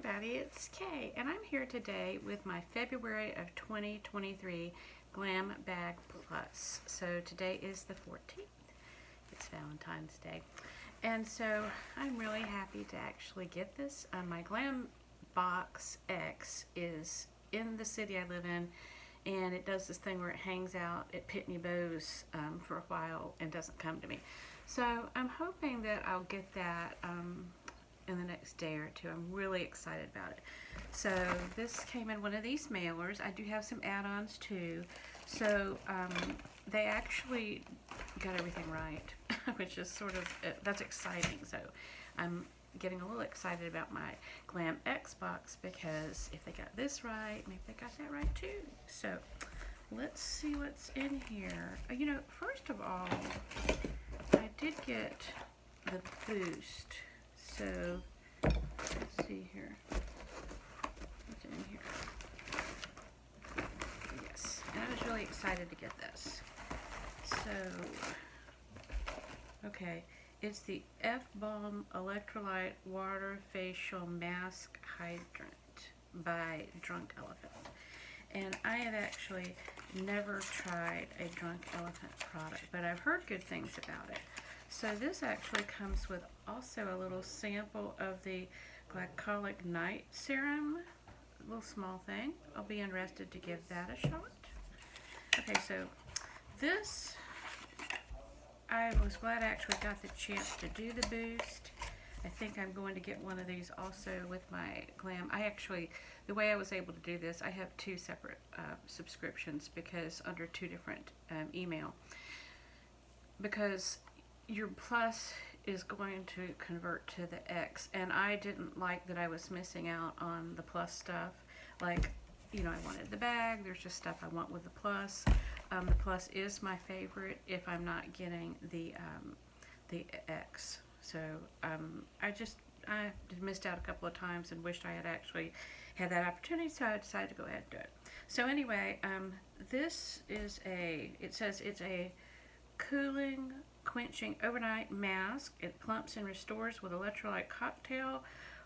everybody, it's Kay, and I'm here today with my February of 2023 Glam Bag Plus. So today is the 14th. It's Valentine's Day. And so I'm really happy to actually get this. My Glam Box X is in the city I live in, and it does this thing where it hangs out at Pitney Bowes for a while and doesn't come to me. So I'm hoping that I'll get that in the next day or two. I'm really excited about it. So this came in one of these mailers. I do have some add-ons too. So they actually got everything right, which is sort of, that's exciting. So I'm getting a little excited about my Glam X box because if they got this right, maybe they got that right too. So let's see what's in here. You know, first of all, I did get the Boost. So, let's see here. What's in here? Yes, and I was really excited to get this. So, okay, it's the F-Balm Electrolyte Water Facial Mask Hydrant by Drunk Elephant. And I have actually never tried a Drunk Elephant product, but I've heard good things about it. So this actually comes with also a little sample of the glycolic night serum, a little small thing. I'll be interested to give that a shot. Okay, so this, I was glad I actually got the chance to do the Boost. I think I'm going to get one of these also with my Glam. I actually, the way I was able to do this, I have two separate subscriptions because under two different email. Because your Plus is going to convert to the X, and I didn't like that I was missing out on the Plus stuff. Like, you know, I wanted the bag. There's just stuff I want with the Plus. The Plus is my favorite if I'm not getting the X. So I missed out a couple of times and wished I had actually had that opportunity, so I decided to go ahead and do it. So anyway, this is it says it's a cooling, quenching overnight mask. It plumps and restores with electrolyte cocktail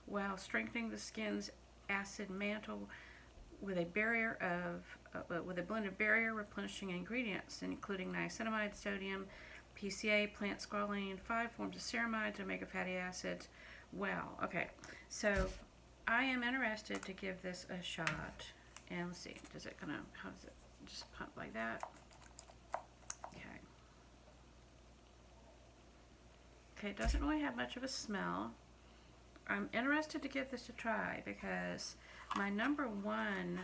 while strengthening the skin's acid mantle with a blend of barrier replenishing ingredients, including niacinamide, sodium, PCA, plant squalene, 5 forms of ceramides, omega fatty acids. Wow. Okay, so I am interested to give this a shot. And let's see, how does it just pump like that? Okay, it doesn't really have much of a smell. I'm interested to give this a try because my number one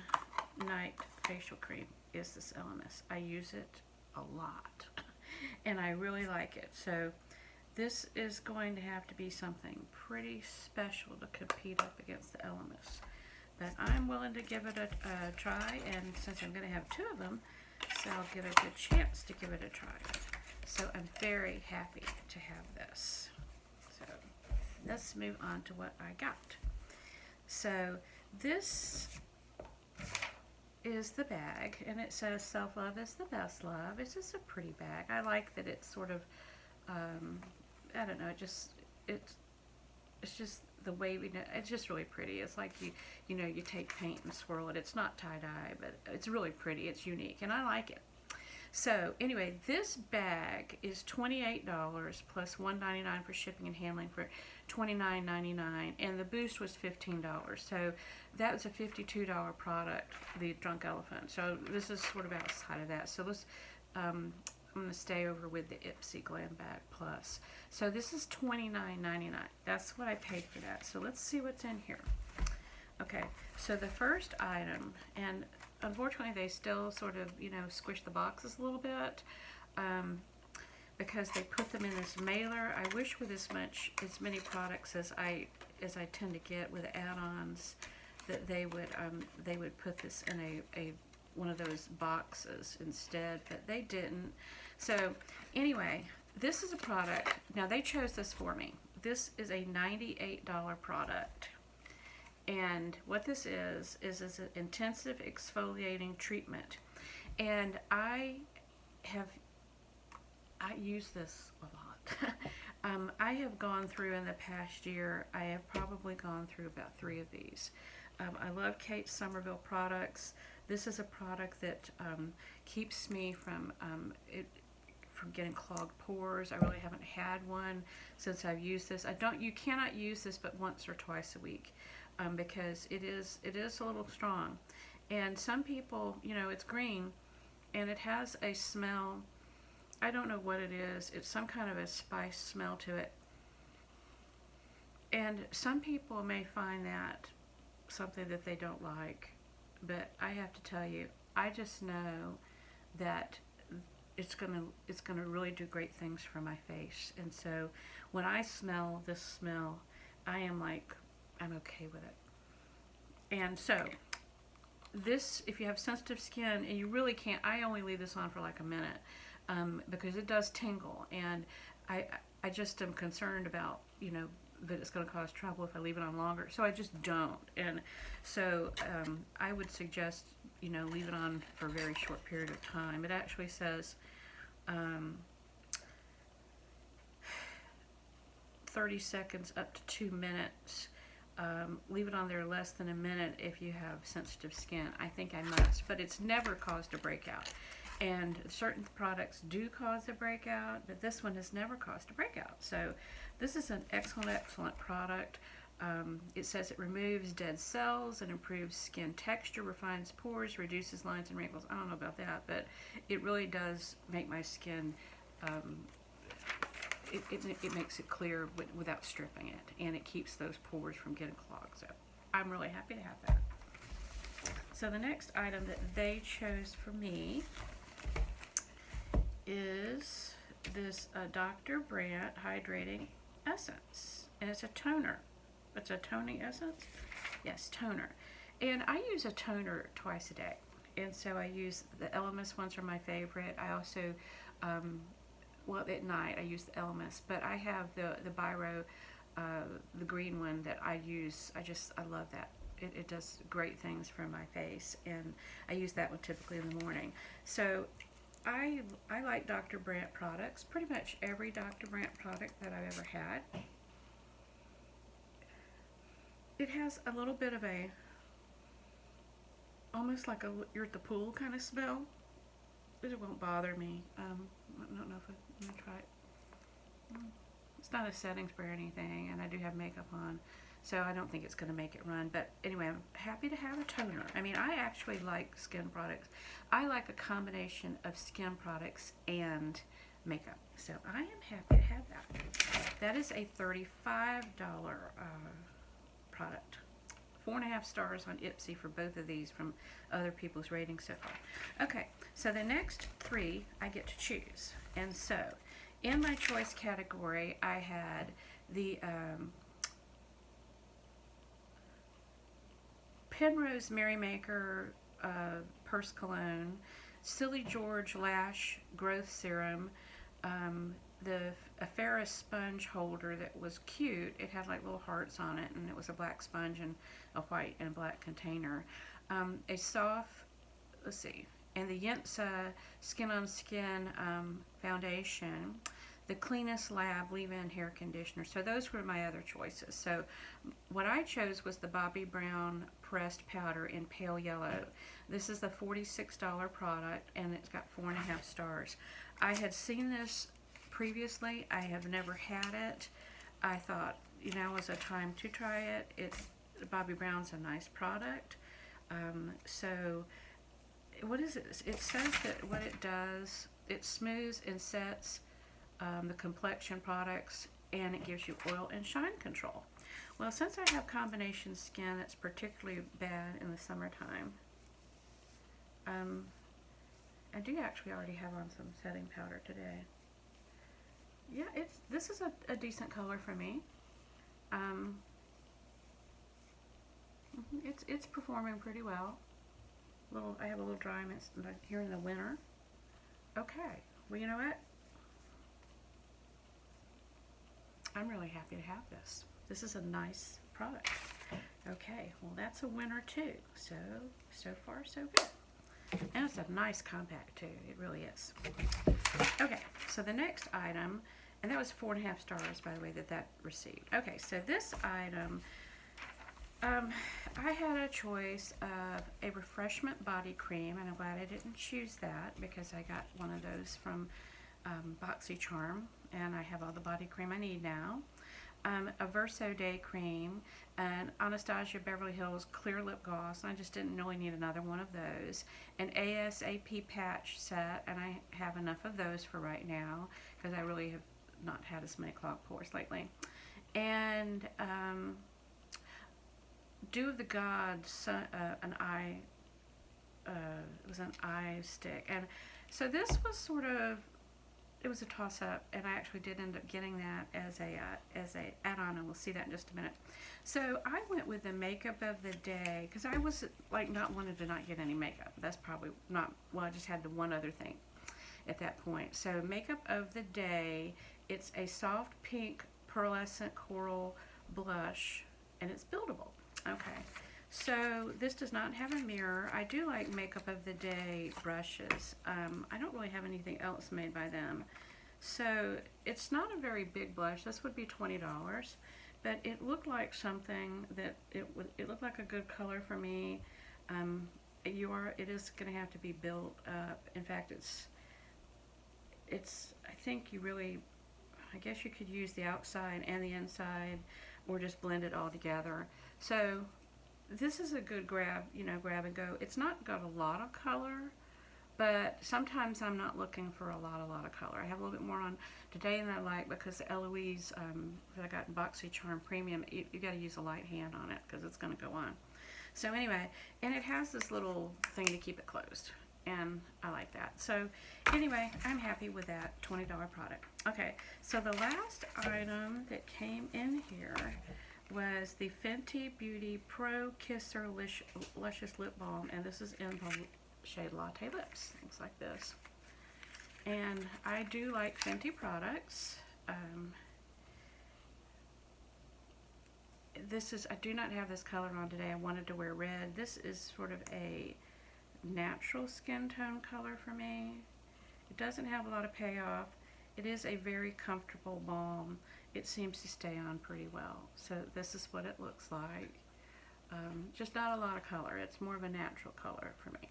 night facial cream is this LMS. I use it a lot and I really like it. So this is going to have to be something pretty special to compete up against the LMS. But I'm willing to give it a try, and since I'm going to have two of them, so I'll give it a good chance to give it a try. So I'm very happy to have this. So let's move on to what I got. So this is the bag, and it says self-love is the best love. It's just a pretty bag. I like that it's sort of, I don't know, it's just the wavy, it's just really pretty. It's like you know, you take paint and swirl it. It's not tie-dye, but it's really pretty. It's unique, and I like it. So anyway, this bag is $28 plus $1.99 for shipping and handling for $29.99, and the Boost was $15. So that was a $52 product, the Drunk Elephant. So this is sort of outside of that. So let's, I'm going to stay over with the Ipsy Glam Bag Plus. So this is $29.99. That's what I paid for that. So let's see what's in here. Okay, so the first item, and unfortunately they still sort of, you know, squish the boxes a little bit because they put them in this mailer. I wish with as many products as I tend to get with add-ons that they would put this in a one of those boxes instead, but they didn't. So anyway, this is a product. Now they chose this for me. This is a $98 product. And what this is an intensive exfoliating treatment. And I use this a lot. I have gone through in the past year, I have probably gone gone through about 3 of these. I love Kate Somerville products. This is a product that keeps me from getting clogged pores. I really haven't had one since I've used this. You cannot use this but once or twice a week because it is a little strong. And some people, you know, it's green and it has a smell. I don't know what it is. It's some kind of a spice smell to it. And some people may find that something that they don't like, but I have to tell you, I just know that it's gonna really do great things for my face. And so when I smell this smell, I am like, I'm okay with it. And so this, if you have sensitive skin, and you really can't, I only leave this on for like a minute because it does tingle, and I just am concerned about, you know, that it's going to cause trouble if I leave it on longer, so I just don't. And so I would suggest, you know, leave it on for a very short period of time. It actually says 30 seconds up to 2 minutes. Leave it on there less than a minute if you have sensitive skin. I think I must, but it's never caused a breakout. And certain products do cause a breakout, but this one has never caused a breakout. So this is an excellent product. It says it removes dead cells and improves skin texture, refines pores, reduces lines and wrinkles. I don't know about that, but it really does make my skin, it makes it clear without stripping it, and it keeps those pores from getting clogged. So I'm really happy to have that. So the next item that they chose for me is this Dr. Brandt Hydrating Essence, and it's a toner. It's a toning essence? Yes, toner. And I use a toner twice a day, and so I use the Elemis ones are my favorite. I also, well, at night I use the Elemis, but I have the Biro, the green one that I use. I love that. It does great things for my face, and I use that one typically in the morning. So I like Dr. Brandt products, pretty much every Dr. Brandt product that I've ever had. It has a little bit of a, almost like you're at the pool kind of smell. It won't bother me. I don't know if I'm going to try it. It's not a setting spray or anything, and I do have makeup on, so I don't think it's going to make it run. But anyway, I'm happy to have a toner. I mean, I actually like skin products. I like a combination of skin products and makeup, so I am happy to have that. That is a $35 product. 4.5 stars on Ipsy for both of these from other people's ratings so far. Okay, so the next 3 I get to choose. And so, in my choice category, I had the Penrose Merrymaker Purse Cologne, Silly George Lash Growth Serum, the Ferris sponge holder that was cute. It had like little hearts on it, and it was a black sponge and a white and black container. A soft, let's see, and the Yinsa Skin on Skin foundation, the Cleanest Lab leave-in hair conditioner. So those were my other choices. So what I chose was the Bobbi Brown pressed powder in pale yellow. This is the $46 product, and it's got 4.5 stars. I had seen this previously. I have never had it. I thought, you know, it was a time to try it. Bobbi Brown's a nice product. So what is it? It says that what it does, it smooths and sets the complexion products, and it gives you oil and shine control. Well, since I have combination skin that's particularly bad in the summertime, I do actually already have on some setting powder today. Yeah, this is a decent color for me. It's performing pretty well. I have a little dryness here in the winter. Okay, well, you know what? I'm really happy to have this. This is a nice product. Okay, well, that's a winner too. So far so good. And it's a nice compact too. It really is. Okay, so the next item, and that was 4.5 stars, by the way, that received. Okay, so this item I had a choice of a refreshment body cream, and I'm glad I didn't choose that because I got one of those from BoxyCharm, and I have all the body cream I need now. A Verso Day cream, an Anastasia Beverly Hills clear lip gloss, and I just didn't really need another one of those. An ASAP patch set, and I have enough of those for right now because I really have not had as many clogged pores lately. And Dew of the Gods, an eye, it was an eye stick, and so this was sort of, it was a toss-up, and I actually did end up getting that as a add-on, and we'll see that in just a minute. So I went with the makeup of the day because I was like not wanted to not get any makeup. That's probably not, well, I just had the one other thing at that point. So makeup of the day, it's a soft pink pearlescent coral blush, and it's buildable. Okay, so this does not have a mirror. I do like makeup of the day brushes. I don't really have anything else made by them. So it's not a very big blush. This would be $20, but it looked like something that it looked like a good color for me. It is going to have to be built up. In fact, I think you really, I guess you could use the outside and the inside, or just blend it all together. So this is a good grab and go. It's not got a lot of color, but sometimes I'm not looking for a lot of color. I have a little bit more on today than I like because the Eloise that I got in BoxyCharm Premium, you got to use a light hand on it because it's going to go on. So anyway, and it has this little thing to keep it closed, and I like that. So anyway, I'm happy with that $20 product. Okay, so the last item that came in here was the Fenty Beauty Pro Kisser Luscious Lip Balm, and this is in the shade Latte Lips. Looks like this. And I do like Fenty products. I do not have this color on today. I wanted to wear red. This is sort of a natural skin tone color for me. It doesn't have a lot of payoff. It is a very comfortable balm. It seems to stay on pretty well. So this is what it looks like. Just not a lot of color. It's more of a natural color for me.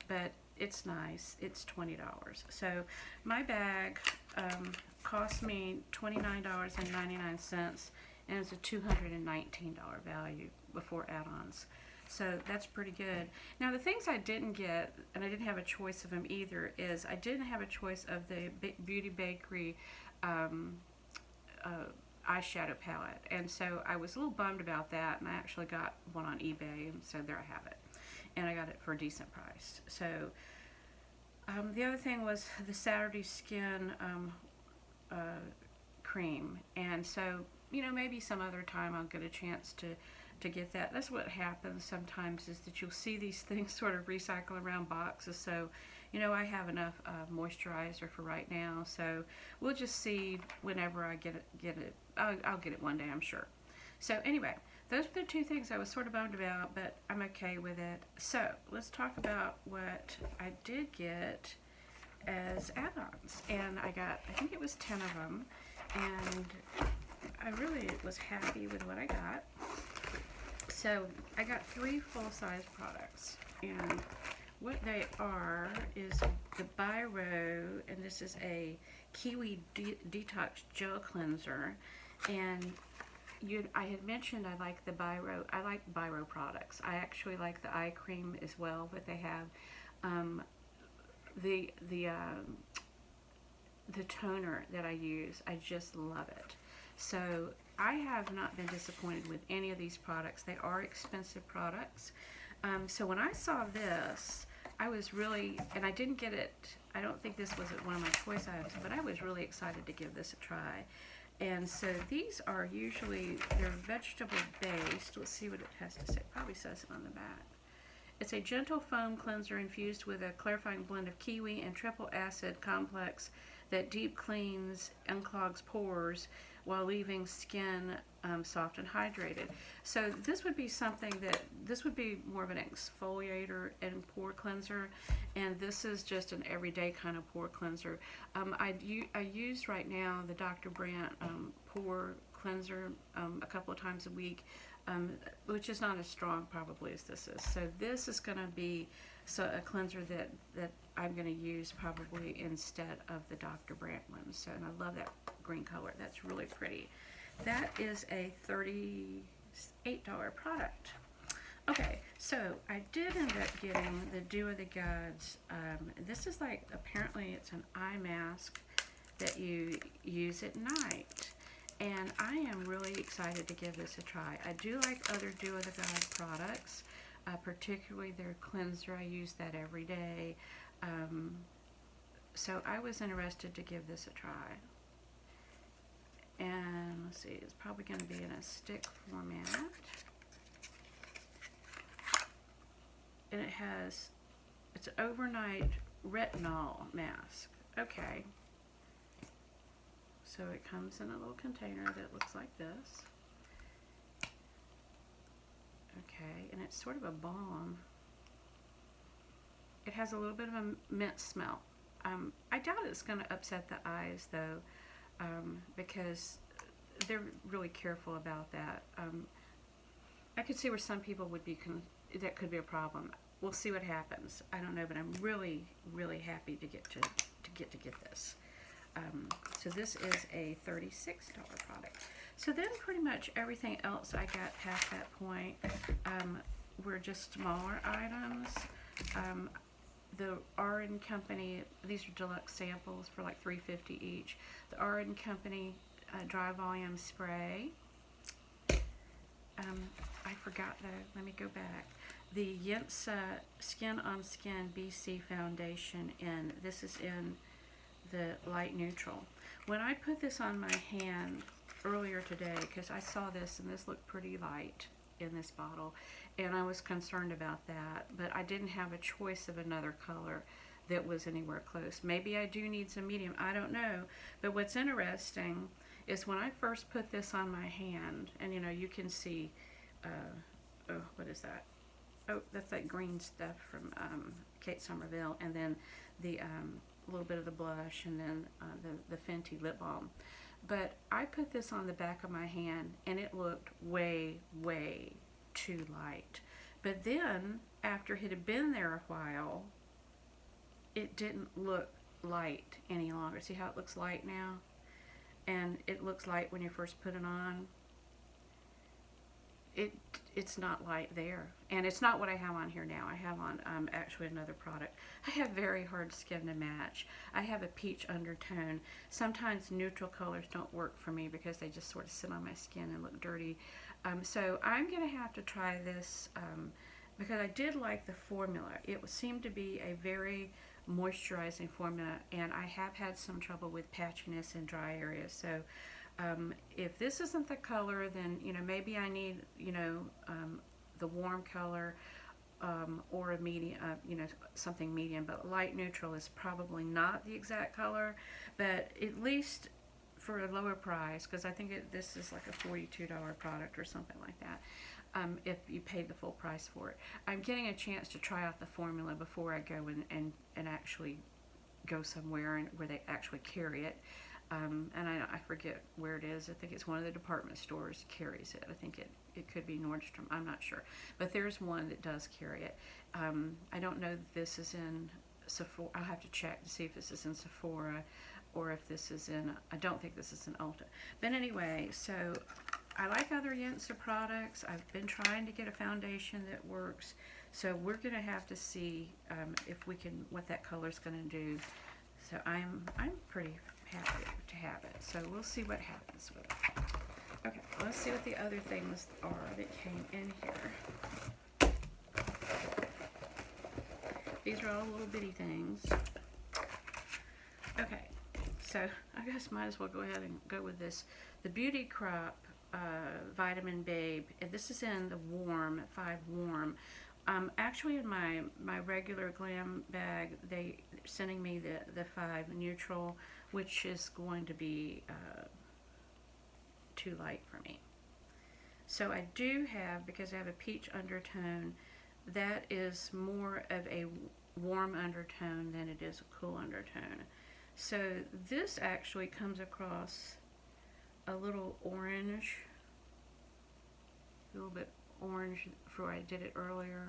But it's nice. It's $20. So my bag cost me $29.99, and it's a $219 value before add-ons. So that's pretty good. Now the things I didn't get, and I didn't have a choice of them either, is I didn't have a choice of the Beauty Bakery eyeshadow palette, and so I was a little bummed about that, and I actually got one on eBay, and so there I have it, and I got it for a decent price. So the other thing was the Saturday Skin cream, and so maybe some other time I'll get a chance to get that. That's what happens sometimes, is that you'll see these things sort of recycle around boxes. So I have enough moisturizer for right now, so we'll just see whenever I get it. I'll get it one day, I'm sure. So anyway, those are the two things I was sort of bummed about, but I'm okay with it. So let's talk about what I did get as add-ons, and I think it was 10 of them, and I really was happy with what I got. So I got 3 full-size products, and what they are is the Biro, and this is a Kiwi Detox Gel Cleanser, and I had mentioned I like the Biro. I like Biro products. I actually like the eye cream as well that they have. The toner that I use, I just love it. So I have not been disappointed with any of these products. They are expensive products. So when I saw this, I was really, and I didn't get it, I don't think this was one of my choice items, but I was really excited to give this a try. And so these are usually, they're vegetable based. Let's see what it has to say. It probably says it on the back. It's a gentle foam cleanser infused with a clarifying blend of kiwi and triple acid complex that deep cleans and clogs pores while leaving skin soft and hydrated. So this would be something this would be more of an exfoliator and pore cleanser, and this is just an everyday kind of pore cleanser. I use right now the Dr. Brandt pore cleanser a couple of times a week. which is not as strong probably as this is. So this is going to be a cleanser that I'm going to use probably instead of the Dr. Brandt one. So, and I love that green color. That's really pretty. That is a $38 product. Okay, so I did end up getting the Dew of the Gods. This is like, apparently it's an eye mask that you use at night. And I am really excited to give this a try. I do like other Dew of the God products, particularly their cleanser. I use that every day. So I was interested to give this a try. And let's see, it's probably going to be in a stick format. And it's an overnight retinol mask. Okay. So it comes in a little container that looks like this. Okay, and it's sort of a balm. It has a little bit of a mint smell. I doubt it's going to upset the eyes though, because they're really careful about that. I could see where some people would be, that could be a problem. We'll see what happens. I don't know, but I'm really, really happy to get this. So this is a $36 product. So then pretty much everything else I got past that point were just smaller items. The Addons Company, these are deluxe samples for like $3.50 each. The Addons Company dry volume spray. I forgot though, let me go back. The Ipsy Skin on Skin BC Foundation, and this is in the light neutral. When I put this on my hand earlier today, because I saw this and this looked pretty light in this bottle, and I was concerned about that, but I didn't have a choice of another color that was anywhere close. Maybe I do need some medium, I don't know. But what's interesting is when I first put this on my hand, and you know, you can see, oh, what is that? Oh, that's that green stuff from Kate Somerville, and then the little bit of the blush, and then the Fenty lip balm. But I put this on the back of my hand and it looked way, way too light. But then after it had been there a while, it didn't look light any longer. See how it looks light now? And it looks light when you first put it on. It's not light there, and it's not what I have on here now. I have on actually another product. I have very hard skin to match. I have a peach undertone. Sometimes neutral colors don't work for me because they just sort of sit on my skin and look dirty. So I'm gonna have to try this because I did like the formula. It seemed to be a very moisturizing formula, and I have had some trouble with patchiness in dry areas. So if this isn't the color, then you know, maybe I need, you know, the warm color or a medium, you know, something medium. But light neutral is probably not the exact color, but at least for a lower price, because I think this is like a $42 product or something like that. If you paid the full price for it, I'm getting a chance to try out the formula before I go and actually go somewhere where they actually carry it. And I forget where it is. I think it's one of the department stores carries it. I think it could be Nordstrom. I'm not sure. But there's one that does carry it. I don't know if this is in Sephora. I'll have to check to see if this is in Sephora or if this is in, I don't think this is in Ulta. But anyway, so I like other Ipsy products. I've been trying to get a foundation that works. So we're going to have to see if we can, what that color is going to do. So I'm pretty happy to have it. So we'll see what happens with it. Okay, let's see what the other things are that came in here. These are all little bitty things. Okay, so I guess might as well go ahead and go with this. The Beauty Crop Vitamin Babe, and this is in the warm, 5 warm. Actually in my regular Glam bag, they're sending me the 5 neutral, which is going to be too light for me. So I do have, because I have a peach undertone, that is more of a warm undertone than it is a cool undertone. So this actually comes across a little orange. a little bit orange before I did it earlier,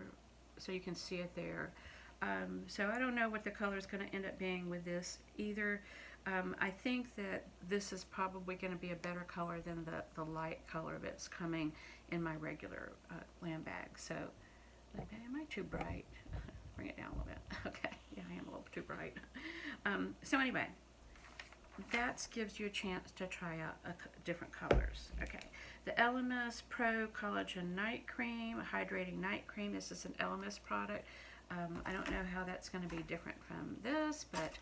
so you can see it there. So I don't know what the color is going to end up being with this either. I think that this is probably going to be a better color than the light color that's coming in my regular Glam bag. So, okay, am I too bright? Bring it down a little bit. Okay, yeah, I am a little too bright. So anyway, that gives you a chance to try out different colors. Okay, the LMS Pro Collagen Night Cream, a hydrating night cream. This is an LMS product. I don't know how that's going to be different from this, but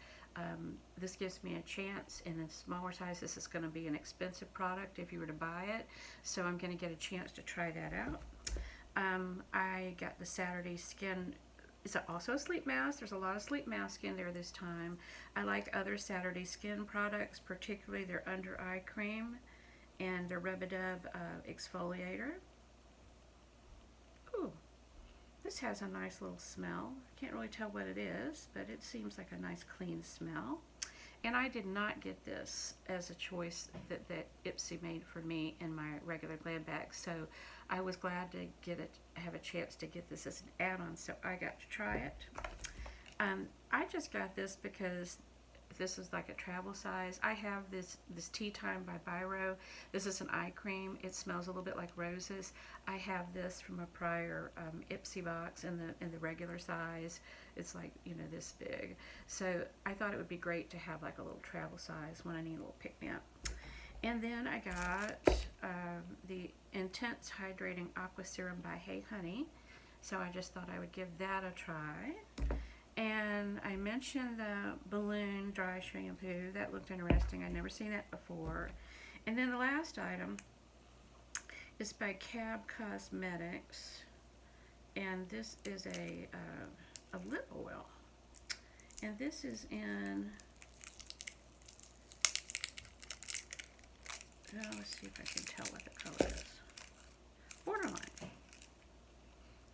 this gives me a chance. In a smaller size, this is going to be an expensive product if you were to buy it, so I'm going to get a chance to try that out. I got the Saturday Skin. It's also a sleep mask. There's a lot of sleep mask in there this time. I like other Saturday Skin products, particularly their under eye cream and their Rub-A-Dub exfoliator. Ooh, this has a nice little smell. Can't really tell what it is, but it seems like a nice clean smell. And I did not get this as a choice that Ipsy made for me in my regular Glam bag. So I was glad to have a chance to get this as an add-on, so I got to try it. I just got this because this is like a travel size. I have this Tea Time by Biro. This is an eye cream. It smells a little bit like roses. I have this from a prior Ipsy box in the regular size. It's like, you know, this big. So I thought it would be great to have like a little travel size when I need a little pick-me-up. And then I got the Intense Hydrating Aqua Serum by Hey Honey. So I just thought I would give that a try. And I mentioned the balloon dry shampoo. That looked interesting. I'd never seen that before. And then the last item is by Cab Cosmetics. And this is a lip oil. And this is in, let's see if I can tell what the color is. Borderline.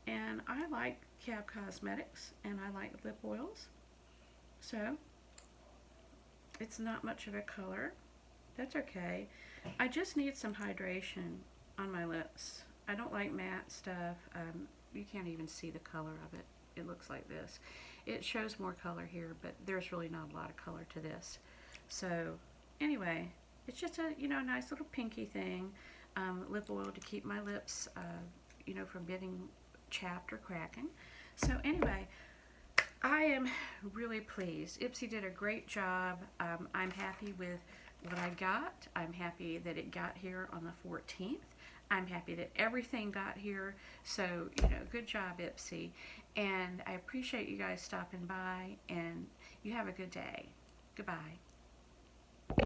And I like Cab Cosmetics, and I like lip oils, so it's not much of a color. That's okay. I just need some hydration on my lips. I don't like matte stuff. You can't even see the color of it. It looks like this. It shows more color here, but there's really not a lot of color to this. So anyway, it's just a, you know, nice little pinky thing. Lip oil to keep my lips, you know, from getting chapped or cracking. So anyway, I am really pleased. Ipsy did a great job. I'm happy with what I got. I'm happy that it got here on the 14th. I'm happy that everything got here. So, you know, good job, Ipsy. And I appreciate you guys stopping by, and you have a good day. Goodbye.